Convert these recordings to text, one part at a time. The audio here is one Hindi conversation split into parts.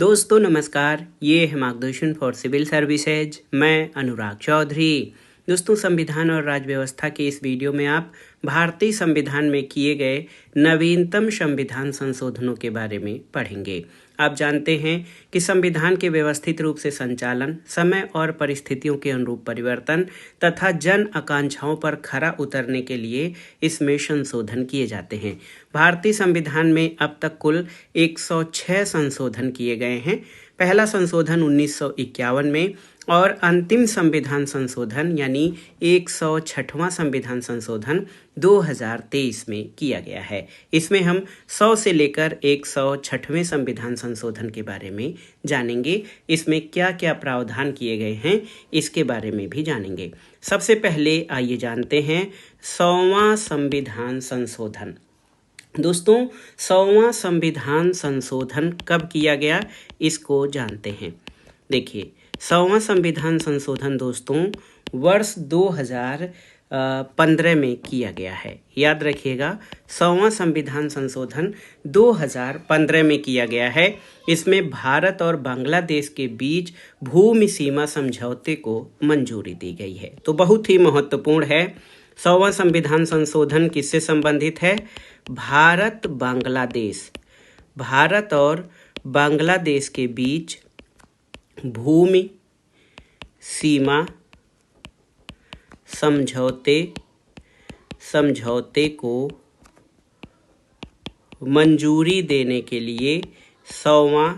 दोस्तों नमस्कार, ये है मार्गदर्शन फॉर सिविल सर्विसेज। मैं अनुराग चौधरी। दोस्तों, संविधान और राज्य व्यवस्था के इस वीडियो में आप भारतीय संविधान में किए गए नवीनतम संविधान संशोधनों के बारे में पढ़ेंगे। आप जानते हैं कि संविधान के व्यवस्थित रूप से संचालन, समय और परिस्थितियों के अनुरूप परिवर्तन तथा जन आकांक्षाओं पर खरा उतरने के लिए इसमें संशोधन किए जाते हैं। भारतीय संविधान में अब तक कुल 106 संशोधन किए गए हैं। पहला संशोधन 1951 में और अंतिम संविधान संशोधन यानी 106वां संविधान संशोधन 2023 में किया गया है। इसमें हम 100 से लेकर 106वें संविधान संशोधन के बारे में जानेंगे। इसमें क्या क्या प्रावधान किए गए हैं इसके बारे में भी जानेंगे। सबसे पहले आइए जानते हैं 100वां संविधान संशोधन। दोस्तों, 100वां संविधान संशोधन कब किया गया इसको जानते हैं। देखिए, 100वां संविधान संशोधन दोस्तों वर्ष 2015 में किया गया है। याद रखिएगा, 100वां संविधान संशोधन 2015 में किया गया है। इसमें भारत और बांग्लादेश के बीच भूमि सीमा समझौते को मंजूरी दी गई है। तो बहुत ही महत्वपूर्ण है। 100वां संविधान संशोधन किससे संबंधित है? भारत और बांग्लादेश के बीच भूमि सीमा समझौते को मंजूरी देने के लिए 100वां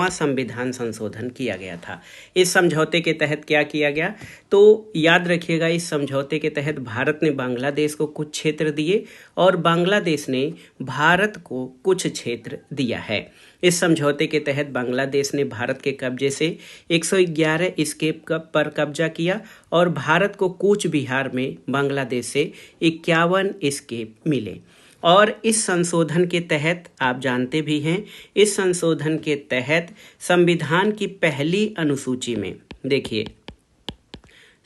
संविधान संशोधन किया गया था। इस समझौते के तहत क्या किया गया? तो याद रखिएगा, इस समझौते के तहत भारत ने बांग्लादेश को कुछ क्षेत्र दिए और बांग्लादेश ने भारत को कुछ क्षेत्र दिया है। इस समझौते के तहत बांग्लादेश ने भारत के कब्जे से 111 स्केप पर कब्जा किया और भारत को कूच बिहार में बांग्लादेश से 51 स्केप मिले। और इस संशोधन के तहत आप जानते भी हैं, इस संशोधन के तहत संविधान की पहली अनुसूची में, देखिए,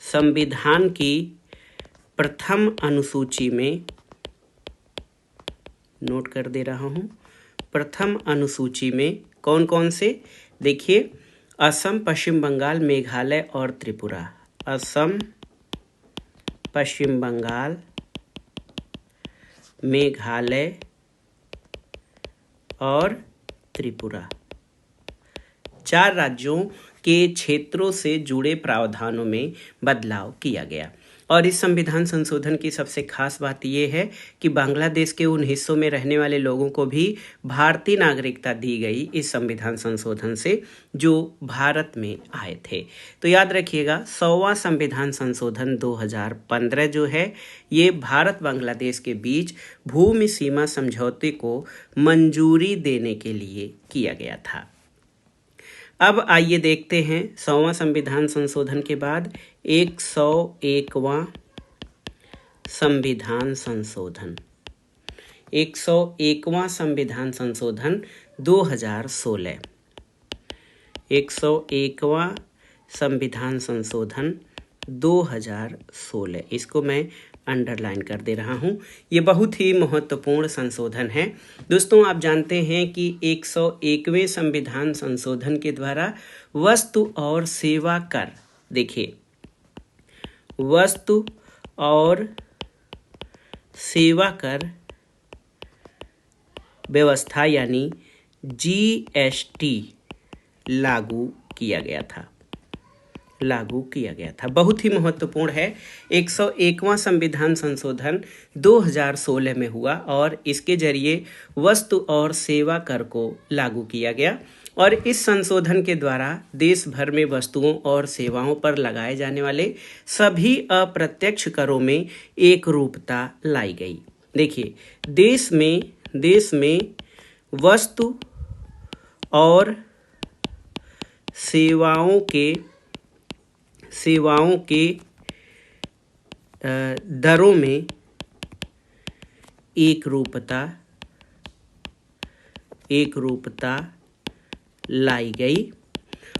संविधान की प्रथम अनुसूची में, नोट कर दे रहा हूं, प्रथम अनुसूची में कौन कौन से? देखिए, असम, पश्चिम बंगाल, मेघालय और त्रिपुरा। असम, पश्चिम बंगाल, मेघालय और त्रिपुरा, 4 राज्यों के क्षेत्रों से जुड़े प्रावधानों में बदलाव किया गया। और इस संविधान संशोधन की सबसे खास बात यह है कि बांग्लादेश के उन हिस्सों में रहने वाले लोगों को भी भारतीय नागरिकता दी गई इस संविधान संशोधन से, जो भारत में आए थे। तो याद रखिएगा, 100वां संविधान संशोधन 2015 जो है, ये भारत बांग्लादेश के बीच भूमि सीमा समझौते को मंजूरी देने के लिए किया गया था। अब आइए देखते हैं 100वां संविधान संशोधन के बाद 101वां संविधान संशोधन। 101वां संविधान संशोधन 2016। 101वां संविधान संशोधन 2016, इसको मैं अंडरलाइन कर दे रहा हूं। ये बहुत ही महत्वपूर्ण संशोधन है। दोस्तों, आप जानते हैं कि 101वें संविधान संशोधन के द्वारा वस्तु और सेवा कर, देखिए, वस्तु और सेवा कर व्यवस्था यानी जीएसटी लागू किया गया था। बहुत ही महत्वपूर्ण है। 101वां संविधान संशोधन 2016 में हुआ और इसके जरिए वस्तु और सेवा कर को लागू किया गया। और इस संशोधन के द्वारा देश भर में वस्तुओं और सेवाओं पर लगाए जाने वाले सभी अप्रत्यक्ष करों में एक रूपता लाई गई। देखिए, देश में वस्तु और सेवाओं के दरों में एक रूपता लाई गई।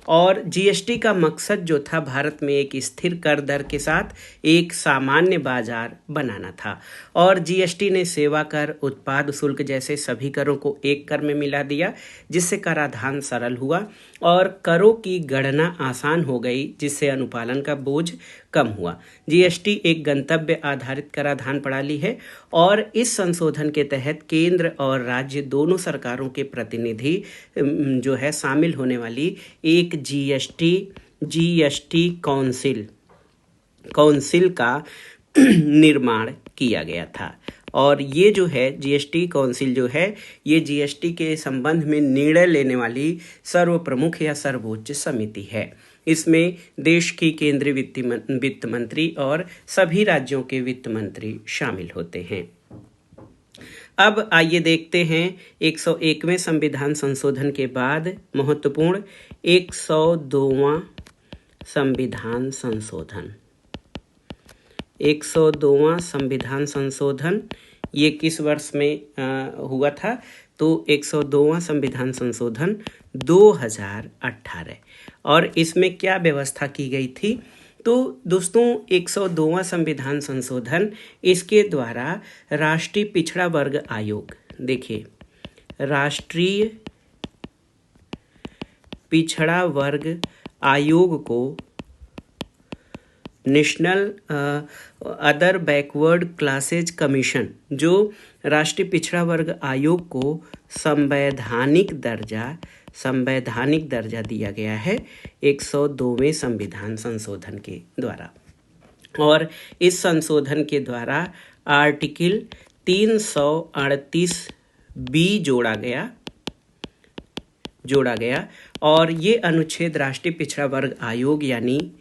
और जीएसटी का मकसद जो था भारत में एक स्थिर कर दर के साथ एक सामान्य बाजार बनाना था। और जीएसटी ने सेवा कर, उत्पाद शुल्क जैसे सभी करों को एक कर में मिला दिया, जिससे कराधान सरल हुआ और करों की गणना आसान हो गई, जिससे अनुपालन का बोझ कम हुआ। जीएसटी एक गंतव्य आधारित कराधान प्रणाली है और इस संशोधन के तहत केंद्र और राज्य दोनों सरकारों के प्रतिनिधि जो है शामिल होने वाली एक जीएसटी काउंसिल का निर्माण किया गया था। और ये जो है जीएसटी काउंसिल जो है ये जीएसटी के संबंध में निर्णय लेने वाली सर्वप्रमुख या सर्वोच्च समिति है। इसमें देश की केंद्रीय वित्त मंत्री और सभी राज्यों के वित्त मंत्री शामिल होते हैं। अब आइए देखते हैं 101वें संविधान संशोधन के बाद महत्वपूर्ण 102वां संविधान संशोधन। 102वां संविधान संशोधन ये किस वर्ष में हुआ था? तो 102वां संविधान संशोधन 2018। और इसमें क्या व्यवस्था की गई थी? तो दोस्तों 102वां संविधान संशोधन, इसके द्वारा राष्ट्रीय पिछड़ा वर्ग आयोग, देखिए राष्ट्रीय पिछड़ा वर्ग आयोग को national other backward classes commission, जो राष्ट्रीय पिछड़ा वर्ग आयोग को संवैधानिक दर्जा दिया गया है 102वें संविधान संशोधन के द्वारा। और इस संशोधन के द्वारा आर्टिकल 338 बी जोड़ा गया और ये अनुच्छेद राष्ट्रीय पिछड़ा वर्ग आयोग यानी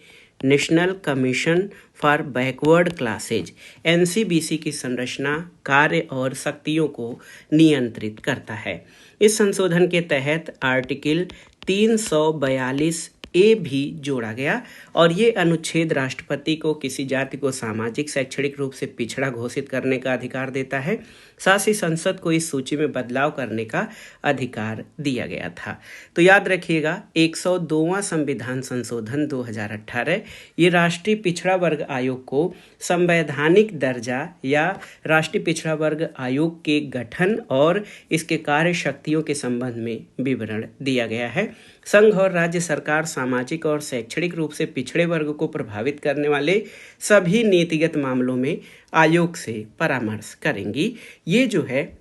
national commission for backward classes NCBC की संरचना, कार्य और शक्तियों को नियंत्रित करता है। इस संशोधन के तहत आर्टिकल 342 ए भी जोड़ा गया और ये अनुच्छेद राष्ट्रपति को किसी जाति को सामाजिक शैक्षणिक रूप से पिछड़ा घोषित करने का अधिकार देता है। साथ ही संसद को इस सूची में बदलाव करने का अधिकार दिया गया था। तो याद रखिएगा 102वां संविधान संशोधन 2018 ये राष्ट्रीय पिछड़ा वर्ग आयोग को संवैधानिक दर्जा या राष्ट्रीय पिछड़ा वर्ग आयोग के गठन और इसके कार्य शक्तियों के संबंध में विवरण दिया गया है। संघ और राज्य सरकार सामाजिक और शैक्षणिक रूप से पिछड़े वर्ग को प्रभावित करने वाले सभी नीतिगत मामलों में आयोग से परामर्श करेंगी। ये जो है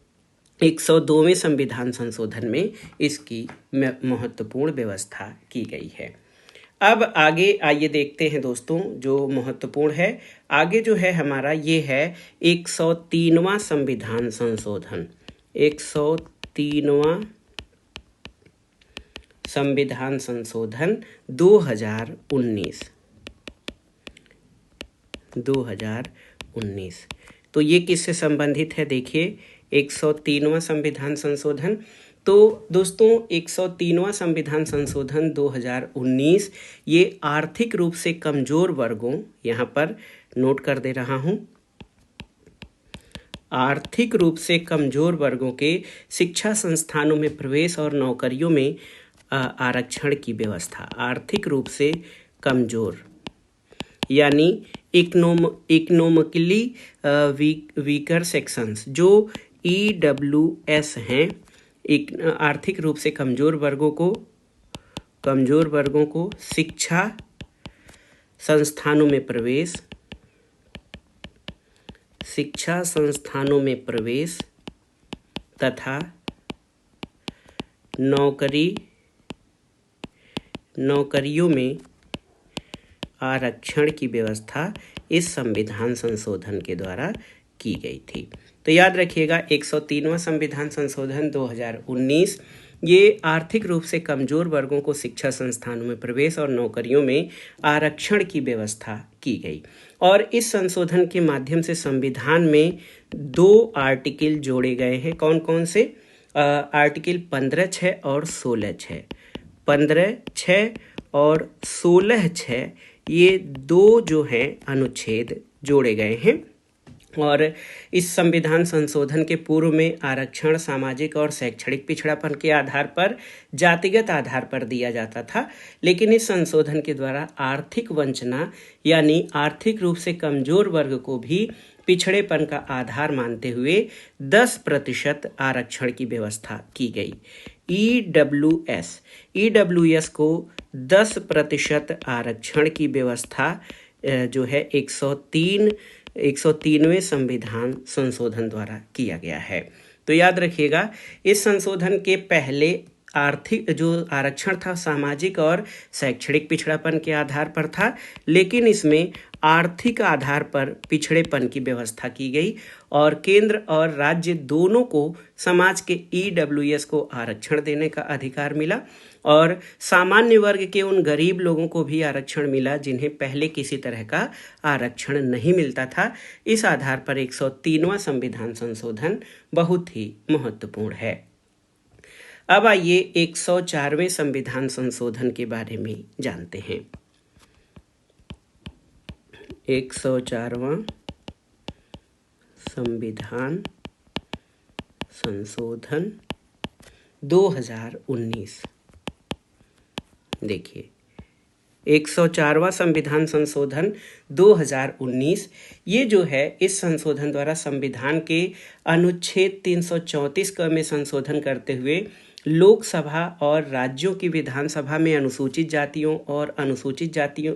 102वें संविधान संशोधन में इसकी महत्वपूर्ण व्यवस्था की गई है। अब आगे आइए देखते हैं दोस्तों जो महत्वपूर्ण है। आगे जो है हमारा ये है 103वां संविधान संशोधन। 103वां संविधान संशोधन 2019। तो ये किससे संबंधित है? देखिए 103वां संविधान संशोधन, तो दोस्तों 103वां संविधान संशोधन 2019 ये आर्थिक रूप से कमजोर वर्गों, यहाँ पर नोट कर दे रहा हूँ, आर्थिक रूप से कमजोर वर्गों के शिक्षा संस्थानों में प्रवेश और नौकरियों में आरक्षण की व्यवस्था। आर्थिक रूप से कमजोर यानी इकोनॉमिकली वीकर सेक्शंस जो EWS हैं, आर्थिक रूप से कमजोर वर्गों को शिक्षा संस्थानों में प्रवेश तथा नौकरियों में आरक्षण की व्यवस्था इस संविधान संशोधन के द्वारा की गई थी। तो याद रखिएगा 103वां संविधान संशोधन 2019 ये आर्थिक रूप से कमजोर वर्गों को शिक्षा संस्थानों में प्रवेश और नौकरियों में आरक्षण की व्यवस्था की गई। और इस संशोधन के माध्यम से संविधान में 2 आर्टिकल जोड़े गए हैं। कौन कौन से? आर्टिकल 15(6) और 16(6). 15(6) और 16(6) ये 2 जो हैं अनुच्छेद जोड़े गए हैं और इस संविधान संशोधन के पूर्व में आरक्षण सामाजिक और शैक्षणिक पिछड़ापन के आधार पर, जातिगत आधार पर दिया जाता था। लेकिन इस संशोधन के द्वारा आर्थिक वंचना यानी आर्थिक रूप से कमजोर वर्ग को भी पिछड़ेपन का आधार मानते हुए 10% आरक्षण की व्यवस्था की गई। ईडब्ल्यूएस को 10% आरक्षण की व्यवस्था जो है 103वें संविधान संशोधन द्वारा किया गया है। तो याद रखिएगा, इस संशोधन के पहले आर्थिक जो आरक्षण था सामाजिक और शैक्षणिक पिछड़ापन के आधार पर था, लेकिन इसमें आर्थिक आधार पर पिछड़ेपन की व्यवस्था की गई और केंद्र और राज्य दोनों को समाज के ईडब्ल्यूएस को आरक्षण देने का अधिकार मिला और सामान्य वर्ग के उन गरीब लोगों को भी आरक्षण मिला जिन्हें पहले किसी तरह का आरक्षण नहीं मिलता था। इस आधार पर 103वां संविधान संशोधन बहुत ही महत्वपूर्ण है। अब आइए 104वें संविधान संशोधन के बारे में जानते हैं। 104वां संविधान संशोधन 2019। देखिए, 104वां संविधान संशोधन 2019 ये जो है, इस संशोधन द्वारा संविधान के अनुच्छेद 334 क में संशोधन करते हुए लोकसभा और राज्यों की विधानसभा में अनुसूचित जातियों और अनुसूचित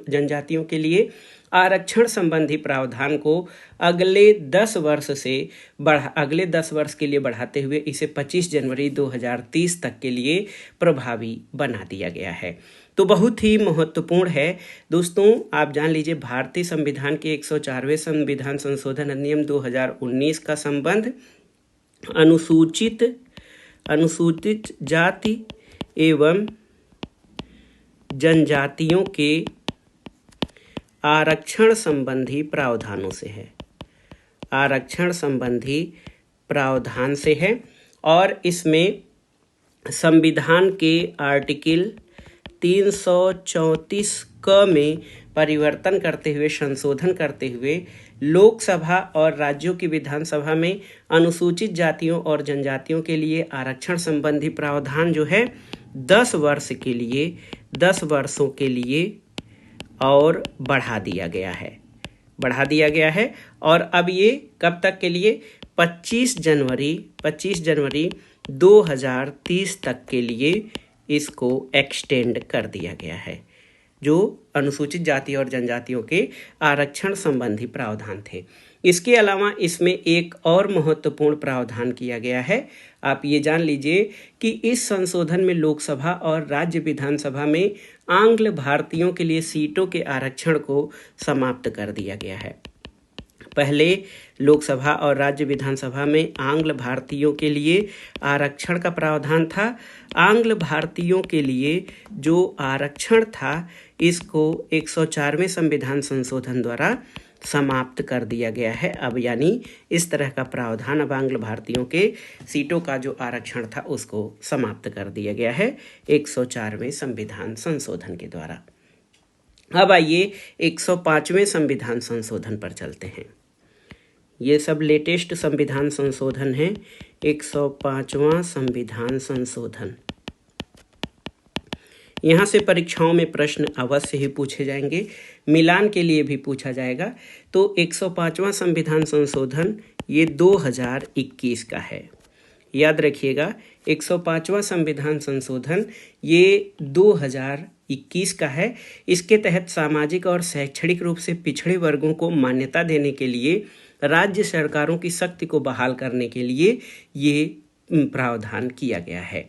जनजातियों के लिए आरक्षण संबंधी प्रावधान को अगले 10 वर्ष के लिए बढ़ाते हुए इसे 25 जनवरी 2030 तक के लिए प्रभावी बना दिया गया है। तो बहुत ही महत्वपूर्ण है दोस्तों। आप जान लीजिए, भारतीय संविधान के 104वें संविधान संशोधन अधिनियम 2019 का संबंध अनुसूचित जाति एवं जनजातियों के आरक्षण संबंधी प्रावधानों से है, आरक्षण संबंधी प्रावधान से है और इसमें संविधान के आर्टिकल 334 क में परिवर्तन करते हुए, संशोधन करते हुए लोकसभा और राज्यों की विधानसभा में अनुसूचित जातियों और जनजातियों के लिए आरक्षण संबंधी प्रावधान जो है 10 वर्षों के लिए और बढ़ा दिया गया है और अब ये कब तक के लिए 25 जनवरी 2030 तक के लिए इसको एक्सटेंड कर दिया गया है, जो अनुसूचित जाति और जनजातियों के आरक्षण संबंधी प्रावधान थे। इसके अलावा इसमें एक और महत्वपूर्ण प्रावधान किया गया है। आप ये जान लीजिए कि इस संशोधन में लोकसभा और राज्य विधानसभा में आंग्ल भारतीयों के लिए सीटों के आरक्षण को समाप्त कर दिया गया है। पहले लोकसभा और राज्य विधानसभा में आंग्ल भारतीयों के लिए आरक्षण का प्रावधान था। आंग्ल भारतीयों के लिए जो आरक्षण था इसको 104वें संविधान संशोधन द्वारा समाप्त कर दिया गया है। अब यानी इस तरह का प्रावधान अब आंग्ल भारतीयों के सीटों का जो आरक्षण था उसको समाप्त कर दिया गया है 104वें संविधान संशोधन के द्वारा। अब आइए 105वें संविधान संशोधन पर चलते हैं। ये सब लेटेस्ट संविधान संशोधन है। 105वां संविधान संशोधन, यहाँ से परीक्षाओं में प्रश्न अवश्य ही पूछे जाएंगे, मिलान के लिए भी पूछा जाएगा। तो 105वां संविधान संशोधन ये 2021 का है। याद रखिएगा, 105वां संविधान संशोधन ये 2021 का है। इसके तहत सामाजिक और शैक्षणिक रूप से पिछड़े वर्गों को मान्यता देने के लिए राज्य सरकारों की शक्ति को बहाल करने के लिए ये प्रावधान किया गया है।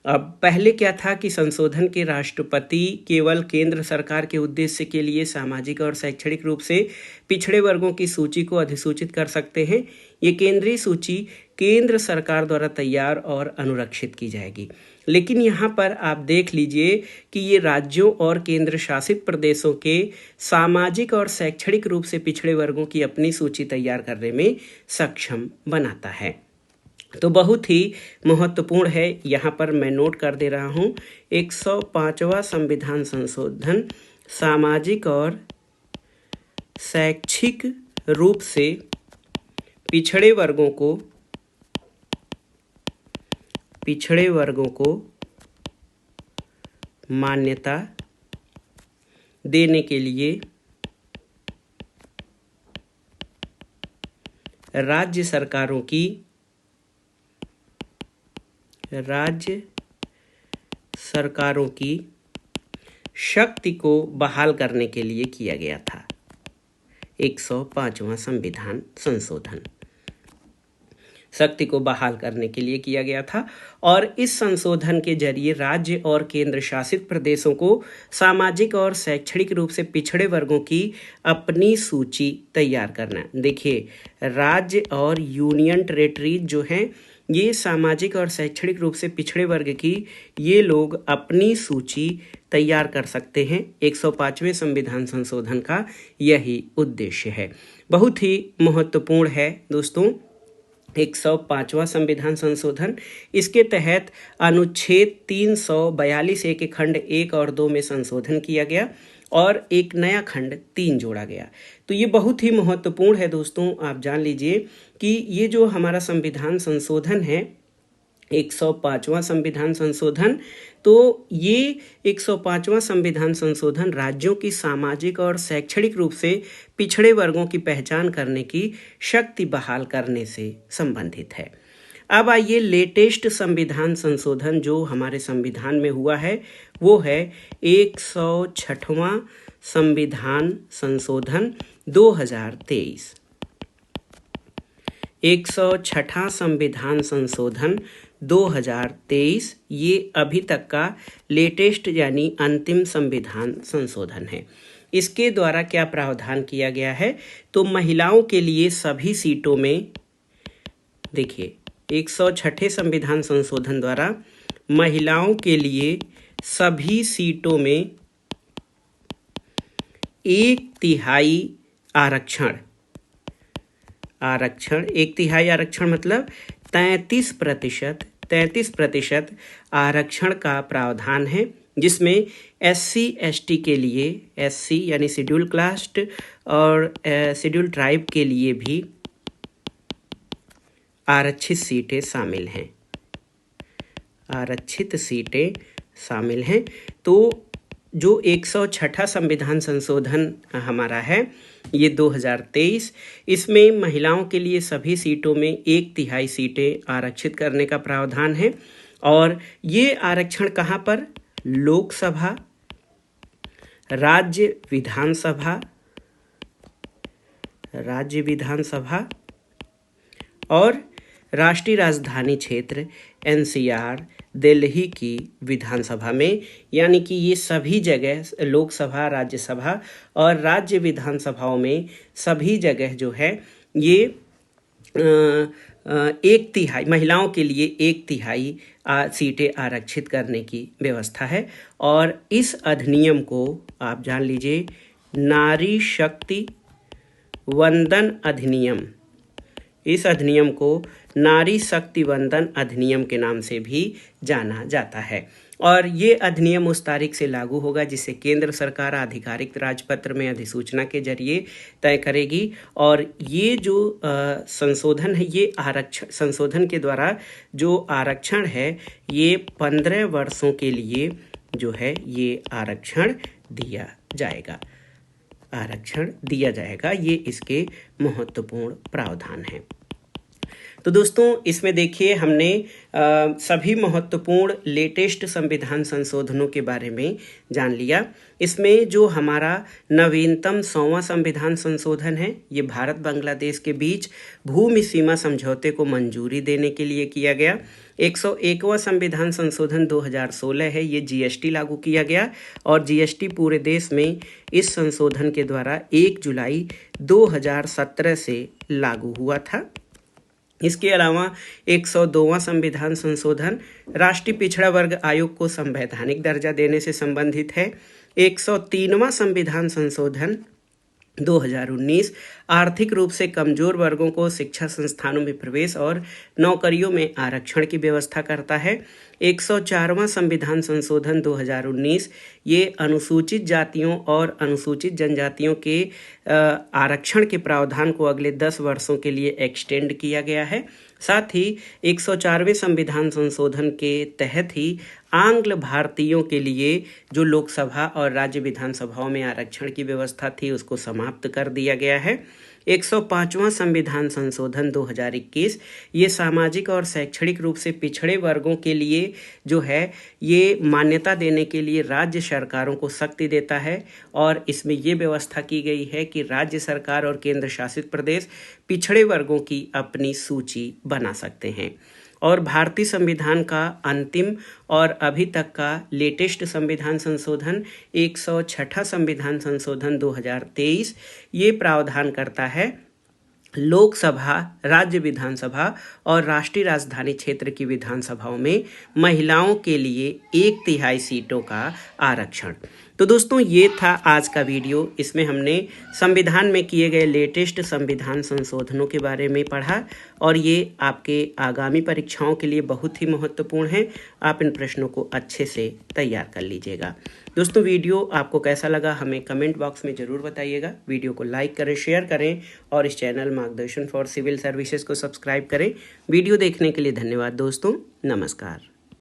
अब पहले क्या था कि संशोधन के राष्ट्रपति केवल केंद्र सरकार के उद्देश्य के लिए सामाजिक और शैक्षणिक रूप से पिछड़े वर्गों की सूची को अधिसूचित कर सकते हैं। ये केंद्रीय सूची केंद्र सरकार द्वारा तैयार और अनुरक्षित की जाएगी। लेकिन यहाँ पर आप देख लीजिए कि ये राज्यों और केंद्र शासित प्रदेशों के सामाजिक और शैक्षणिक रूप से पिछड़े वर्गों की अपनी सूची तैयार करने में सक्षम बनाता है। तो बहुत ही महत्वपूर्ण है, यहाँ पर मैं नोट कर दे रहा हूँ। 105वां संविधान संशोधन सामाजिक और शैक्षिक रूप से पिछड़े वर्गों को मान्यता देने के लिए राज्य सरकारों की शक्ति को बहाल करने के लिए किया गया था 105वां संविधान संशोधन। शक्ति को बहाल करने के लिए किया गया था और इस संशोधन के जरिए राज्य और केंद्र शासित प्रदेशों को सामाजिक और शैक्षणिक रूप से पिछड़े वर्गों की अपनी सूची तैयार करना। देखिए, राज्य और यूनियन टेरिटरीज जो हैं ये सामाजिक और शैक्षणिक रूप से पिछड़े वर्ग की ये लोग अपनी सूची तैयार कर सकते हैं। 105वें संविधान संशोधन का यही उद्देश्य है। बहुत ही महत्वपूर्ण है दोस्तों 105वां संविधान संशोधन। इसके तहत अनुच्छेद 342 के खंड 1 और 2 में संशोधन किया गया और एक नया खंड 3 जोड़ा गया। तो ये बहुत ही महत्वपूर्ण है दोस्तों। आप जान लीजिए कि ये जो हमारा संविधान संशोधन है 105वां संविधान संशोधन, तो ये 105वां संविधान संशोधन राज्यों की सामाजिक और शैक्षणिक रूप से पिछड़े वर्गों की पहचान करने की शक्ति बहाल करने से संबंधित है। अब आइए लेटेस्ट संविधान संशोधन जो हमारे संविधान में हुआ है वो है 106वां संविधान संशोधन 2023। 106वां संविधान संशोधन 2023 ये अभी तक का लेटेस्ट यानी अंतिम संविधान संशोधन है। इसके द्वारा क्या प्रावधान किया गया है, तो महिलाओं के लिए सभी सीटों में, देखिए 106वें संविधान संशोधन द्वारा महिलाओं के लिए सभी सीटों में 1/3 आरक्षण 1/3 आरक्षण मतलब 33% आरक्षण का प्रावधान है, जिसमें SC/ST के लिए, SC यानी शेड्यूल कास्ट और शेड्यूल ट्राइब के लिए भी आरक्षित सीटें शामिल हैं। तो जो 106वां संविधान संशोधन हमारा है ये 2023, इसमें महिलाओं के लिए सभी सीटों में 1/3 सीटें आरक्षित करने का प्रावधान है। और ये आरक्षण कहाँ पर, लोकसभा, राज्य विधानसभा और राष्ट्रीय राजधानी क्षेत्र NCR दिल्ली की विधानसभा में, यानी कि ये सभी जगह लोकसभा, राज्यसभा और राज्य विधानसभाओं में सभी जगह जो है ये 1/3 महिलाओं के लिए 1/3 सीटें आरक्षित करने की व्यवस्था है। और इस अधिनियम को आप जान लीजिए नारी शक्ति वंदन अधिनियम, इस अधिनियम को नारी शक्ति वंदन अधिनियम के नाम से भी जाना जाता है। और ये अधिनियम उस तारीख से लागू होगा जिसे केंद्र सरकार आधिकारिक राजपत्र में अधिसूचना के जरिए तय करेगी। और ये जो संशोधन है, ये आरक्षण संशोधन के द्वारा जो आरक्षण है ये 15 वर्षों के लिए जो है ये आरक्षण दिया जाएगा। ये इसके महत्वपूर्ण प्रावधान हैं। तो दोस्तों इसमें देखिए हमने सभी महत्वपूर्ण लेटेस्ट संविधान संशोधनों के बारे में जान लिया। इसमें जो हमारा नवीनतम 100वां संविधान संशोधन है ये भारत बांग्लादेश के बीच भूमि सीमा समझौते को मंजूरी देने के लिए किया गया। 101वां संविधान संशोधन 2016 है, ये GST लागू किया गया और GST पूरे देश में इस संशोधन के द्वारा 1 जुलाई 2017 से लागू हुआ था। इसके अलावा 102वां संविधान संशोधन राष्ट्रीय पिछड़ा वर्ग आयोग को संवैधानिक दर्जा देने से संबंधित है। 103वां संविधान संशोधन 2019 आर्थिक रूप से कमजोर वर्गों को शिक्षा संस्थानों में प्रवेश और नौकरियों में आरक्षण की व्यवस्था करता है। 104वां संविधान संशोधन 2019 ये अनुसूचित जातियों और अनुसूचित जनजातियों के आरक्षण के प्रावधान को अगले 10 वर्षों के लिए एक्सटेंड किया गया है। साथ ही 104वें संविधान संशोधन के तहत ही आंग्ल भारतीयों के लिए जो लोकसभा और राज्य विधानसभाओं में आरक्षण की व्यवस्था थी उसको समाप्त कर दिया गया है। 105वां संविधान संशोधन 2021 ये सामाजिक और शैक्षणिक रूप से पिछड़े वर्गों के लिए जो है ये मान्यता देने के लिए राज्य सरकारों को शक्ति देता है और इसमें ये व्यवस्था की गई है कि राज्य सरकार और केंद्र शासित प्रदेश पिछड़े वर्गों की अपनी सूची बना सकते हैं। और भारतीय संविधान का अंतिम और अभी तक का लेटेस्ट संविधान संशोधन 106वां संविधान संशोधन 2023 ये प्रावधान करता है लोकसभा, राज्य विधानसभा और राष्ट्रीय राजधानी क्षेत्र की विधानसभाओं में महिलाओं के लिए 1/3 सीटों का आरक्षण। तो दोस्तों ये था आज का वीडियो। इसमें हमने संविधान में किए गए लेटेस्ट संविधान संशोधनों के बारे में पढ़ा और ये आपके आगामी परीक्षाओं के लिए बहुत ही महत्वपूर्ण है। आप इन प्रश्नों को अच्छे से तैयार कर लीजिएगा। दोस्तों वीडियो आपको कैसा लगा हमें कमेंट बॉक्स में ज़रूर बताइएगा। वीडियो को लाइक करें, शेयर करें और इस चैनल मार्गदर्शन फॉर सिविल सर्विसेज को सब्सक्राइब करें। वीडियो देखने के लिए धन्यवाद दोस्तों। नमस्कार।